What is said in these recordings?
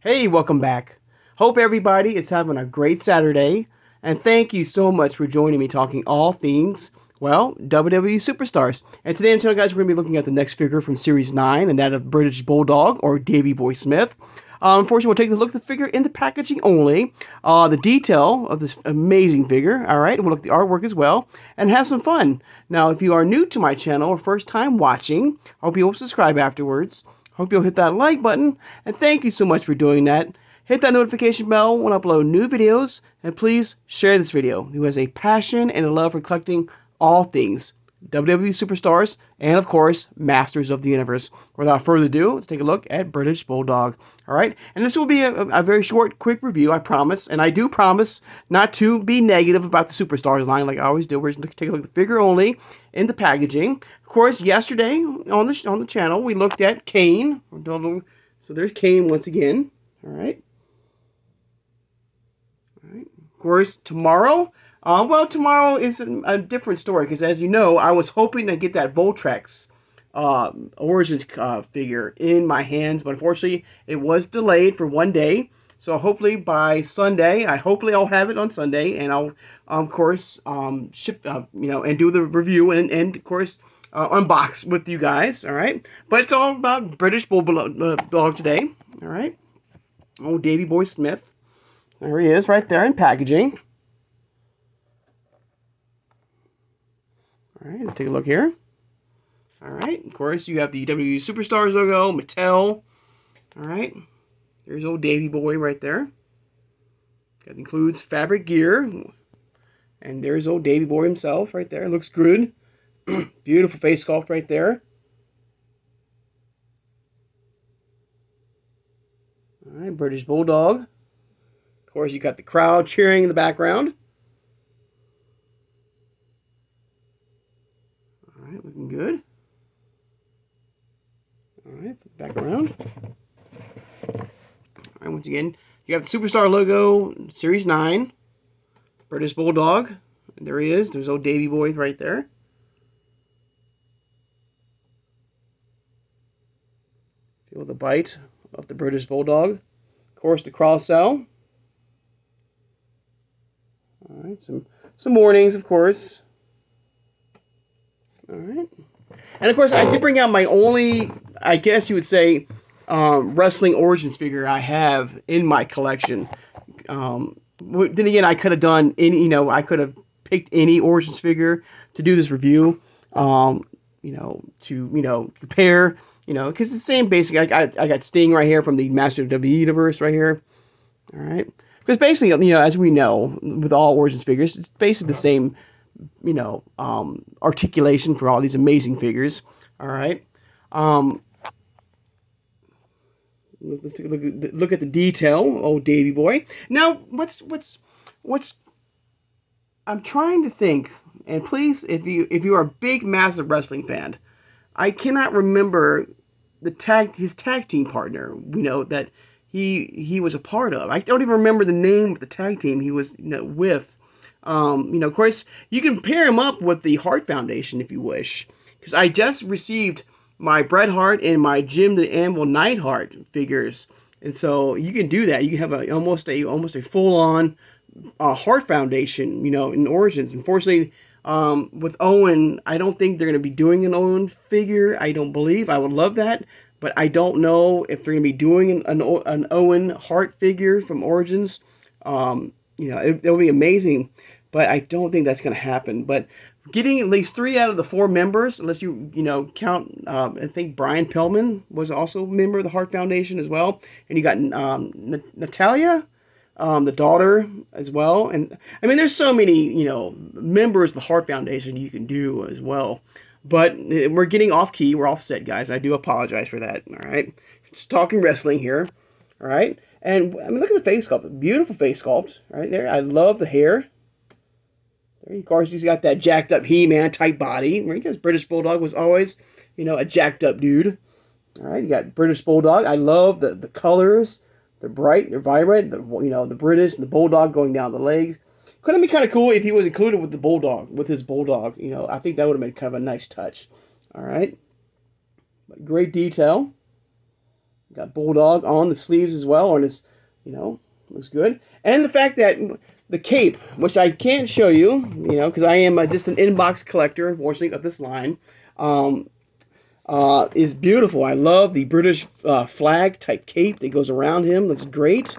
Hey, welcome back. Hope everybody is having a great Saturday, and thank you so much for joining me talking all things, well, WWE Superstars. And today on the channel, guys, we're going to be looking at the next figure from Series 9, and that of British Bulldog, or Davey Boy Smith. Unfortunately, we'll take a look at the figure in the packaging only, the detail of this amazing figure, alright, and we'll look at the artwork as well, and have some fun. Now, if you are new to my channel or first time watching, I hope you'll subscribe afterwards. Hope you'll hit that like button, and thank you so much for doing that. Hit that notification bell when I upload new videos, and please share this video. Who has a passion and a love for collecting all things WWE Superstars, and of course, Masters of the Universe. Without further ado, let's take a look at British Bulldog. Alright, and this will be a very short, quick review, I promise. And I do promise not to be negative about the Superstars line like I always do. We're just going to take a look at the figure only in the packaging. Of course, yesterday on the channel, we looked at Kane. So there's Kane once again. Alright. Alright. Of course, tomorrow... well, tomorrow is a different story, because as you know, I was hoping to get that Voltrex Origins figure in my hands, but unfortunately, it was delayed for one day. So hopefully by Sunday, I'll have it on Sunday, and I'll, of course, ship, and do the review, and of course, unbox with you guys, all right? But it's all about British Bulldog today, all right? Oh, Davey Boy Smith. There he is right there in packaging. All right, let's take a look here. All right, of course, you have the WWE Superstars logo, Mattel. All right, there's old Davey Boy right there. That includes fabric gear. And there's old Davey Boy himself right there. Looks good. Beautiful face sculpt right there. All right, British Bulldog. Of course, you got the crowd cheering in the background. Alright, looking good. Alright, back around. Alright, once again, you have the Superstar logo, Series 9. British Bulldog. And there he is. There's old Davey Boy right there. Feel the bite of the British Bulldog. Of course, the cross-cell. Alright, some warnings, of course. Alright. And of course, I did bring out my only, I guess you would say, Wrestling Origins figure I have in my collection. Then again, I could have done any, I could have picked any Origins figure to do this review. To compare, because it's the same basic. I got Sting right here from the Master of the WWE Universe right here. Alright. Because basically, as we know, with all Origins figures, it's basically the same articulation for all these amazing figures. All right. Let's take a look at the detail. Oh, Davey Boy. Now, what's I'm trying to think, and please, if you are a big, massive wrestling fan, I cannot remember his tag team partner. That he was a part of. I don't even remember the name of the tag team he was with. Of course, you can pair him up with the Hart Foundation if you wish. Because I just received my Bret Hart and my Jim the Anvil Neidhart figures. And so you can do that. You can have almost a full-on Hart Foundation, in Origins. Unfortunately, with Owen, I don't think they're going to be doing an Owen figure. I don't believe. I would love that. But I don't know if they're going to be doing an Owen Hart figure from Origins. It'll be amazing, but I don't think that's going to happen. But getting at least 3 out of the 4 members, unless you count, I think Brian Pillman was also a member of the Hart Foundation as well, and you got Natalia, the daughter as well, and I mean there's so many members of the Hart Foundation you can do as well. But we're getting off key, we're offset, guys. I do apologize for that. All right, just talking wrestling here. All right. And, I mean, look at the face sculpt. Beautiful face sculpt right there. I love the hair. There, of course, he's got that jacked up He-Man type body. Because British Bulldog was always, a jacked up dude. All right, you got British Bulldog. I love the colors. They're bright. They're vibrant. The British and the Bulldog going down the legs. Could have been kind of cool if he was included with the Bulldog, with his Bulldog. I think that would have been kind of a nice touch. All right. But great detail. Got Bulldog on the sleeves as well, on his, looks good. And the fact that the cape, which I can't show you, because I am just an inbox collector, unfortunately, of this line, is beautiful. I love the British flag type cape that goes around him. Looks great.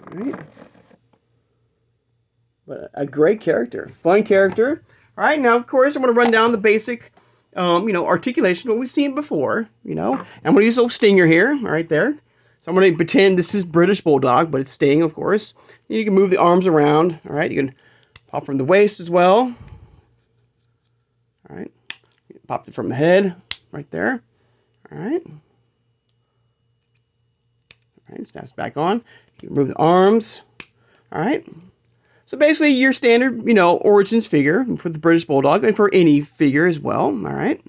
All right. But a great character. Fun character. All right, now, of course, I'm going to run down the basic, articulation, what we've seen before, I'm going to use a little stinger here, right there. So I'm going to pretend this is British Bulldog, but it's Sting, of course. You can move the arms around, all right? You can pop from the waist as well. All right. Pop it from the head, right there. All right. All right, snaps back on. You can move the arms. All right. So basically, your standard, Origins figure for the British Bulldog, and for any figure as well. All right.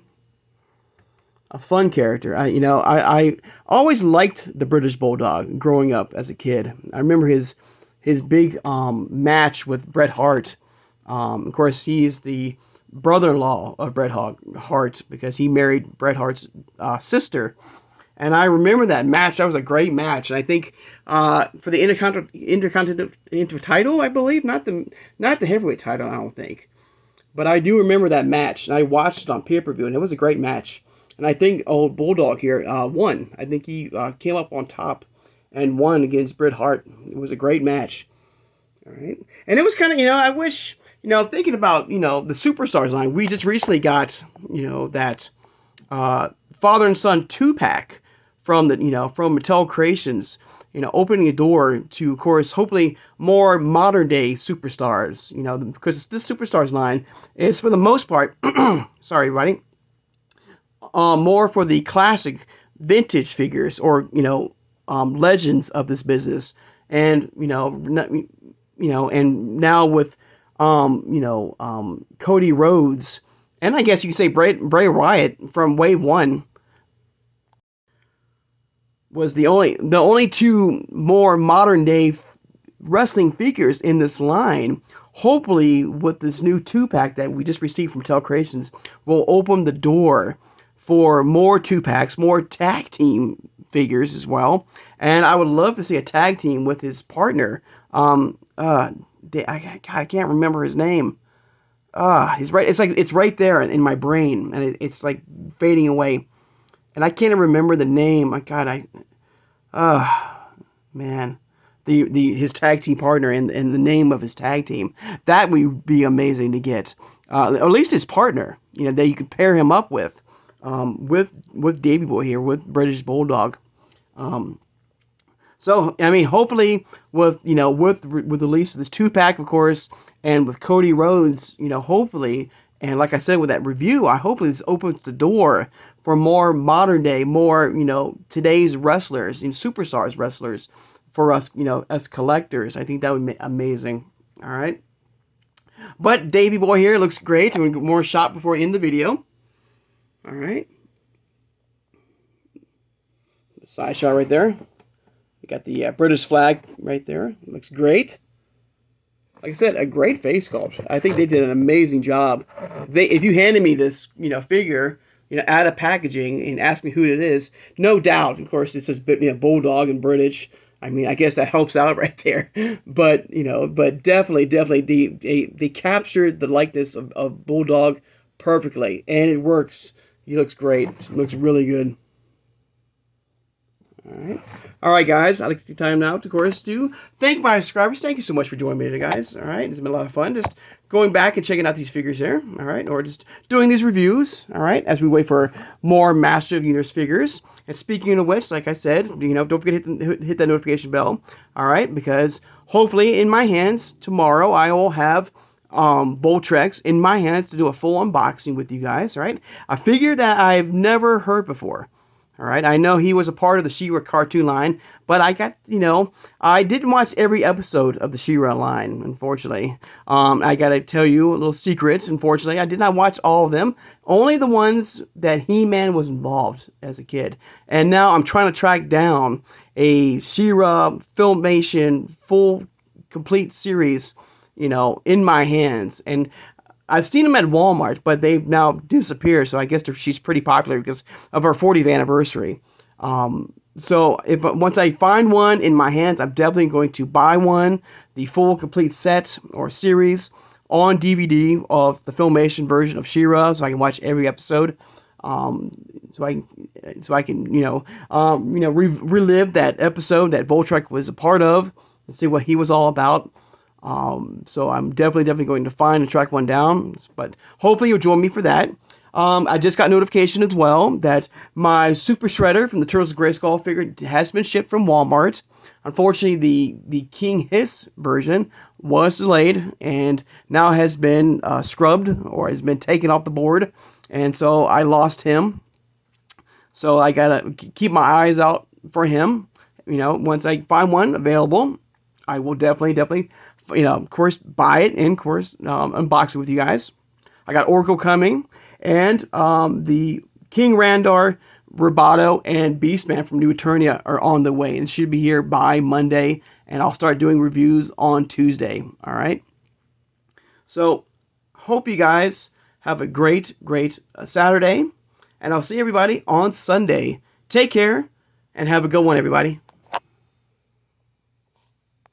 A fun character. I always liked the British Bulldog growing up as a kid. I remember his big match with Bret Hart. Of course, he's the brother-in-law of Bret Hart because he married Bret Hart's sister. And I remember that match. That was a great match. And I think for the Intercontinental title, I believe, not the heavyweight title, I don't think. But I do remember that match. And I watched it on pay-per-view, and it was a great match. And I think old Bulldog here won. I think he came up on top and won against Bret Hart. It was a great match. All right. And it was kind of, I wish, thinking about, the SuperStars line, we just recently got, that father and son 2-pack from from Mattel Creations, opening a door to, of course, hopefully more modern day superstars, because this SuperStars line is for the most part, sorry, everybody, more for the classic vintage figures or, legends of this business. And, and now with, Cody Rhodes, and I guess you could say Bray Wyatt from Wave 1 was the only two more modern day wrestling figures in this line. Hopefully, with this new 2-pack that we just received from Mattel Creations, will open the door for more 2-packs, more tag team figures as well. And I would love to see a tag team with his partner. I can't remember his name. He's right. It's like it's right there in my brain, and it's like fading away. And I can't even remember the name. Man, his tag team partner and the name of his tag team. That would be amazing to get. Or at least his partner. That you could pair him up with Davey Boy here, with British Bulldog. So I mean, hopefully with with the release of this 2-pack, of course, and with Cody Rhodes, hopefully, and like I said with that review, I hope this opens the door for more modern day, more today's wrestlers, SuperStars wrestlers, for us, as collectors. I think that would be amazing. All right, but Davey Boy here looks great, and we get more shot before we end the video. All right, the side shot right there. You got the British flag right there. Looks great. Like I said, a great face sculpt. I think they did an amazing job. If you handed me this, figure, out of packaging and asked me who it is, no doubt, of course, it says, Bulldog and British. I mean, I guess that helps out right there. But, but definitely, they captured the likeness of Bulldog perfectly, and it works. He looks great. Looks really good. All right, guys. I'd like to take time now, of course, to thank my subscribers. Thank you so much for joining me today, guys. All right, it's been a lot of fun just going back and checking out these figures here. All right, or just doing these reviews. All right, as we wait for more Master of the Universe figures. And speaking of which, like I said, don't forget to hit that notification bell. All right, because hopefully in my hands tomorrow I will have Boltrex in my hands to do a full unboxing with you guys. All right, a figure that I've never heard before. All right, I know he was a part of the She-Ra cartoon line, but I got, I didn't watch every episode of the She-Ra line, unfortunately. I got to tell you a little secret, unfortunately. I did not watch all of them, only the ones that He-Man was involved as a kid. And now I'm trying to track down a She-Ra Filmation full, complete series, in my hands. And I've seen them at Walmart, but they've now disappeared, so I guess she's pretty popular because of her 40th anniversary. So if once I find one in my hands, I'm definitely going to buy one, the full complete set or series on DVD of the Filmation version of She-Ra, so I can watch every episode. So I can relive that episode that Voltron was a part of and see what he was all about. So I'm definitely going to find and track one down, but hopefully you'll join me for that. I just got notification as well that my Super Shredder from the Turtles of Grayskull figure has been shipped from Walmart. Unfortunately, the King Hiss version was delayed and now has been scrubbed or has been taken off the board, and so I lost him. So I gotta keep my eyes out for him. Once I find one available, I will definitely, of course, buy it and, of course, unbox it with you guys. I got Oracle coming, and the King Randar, Roboto, and Beastman from New Eternia are on the way, and should be here by Monday, and I'll start doing reviews on Tuesday. All right. So, hope you guys have a great Saturday, and I'll see everybody on Sunday. Take care, and have a good one, everybody.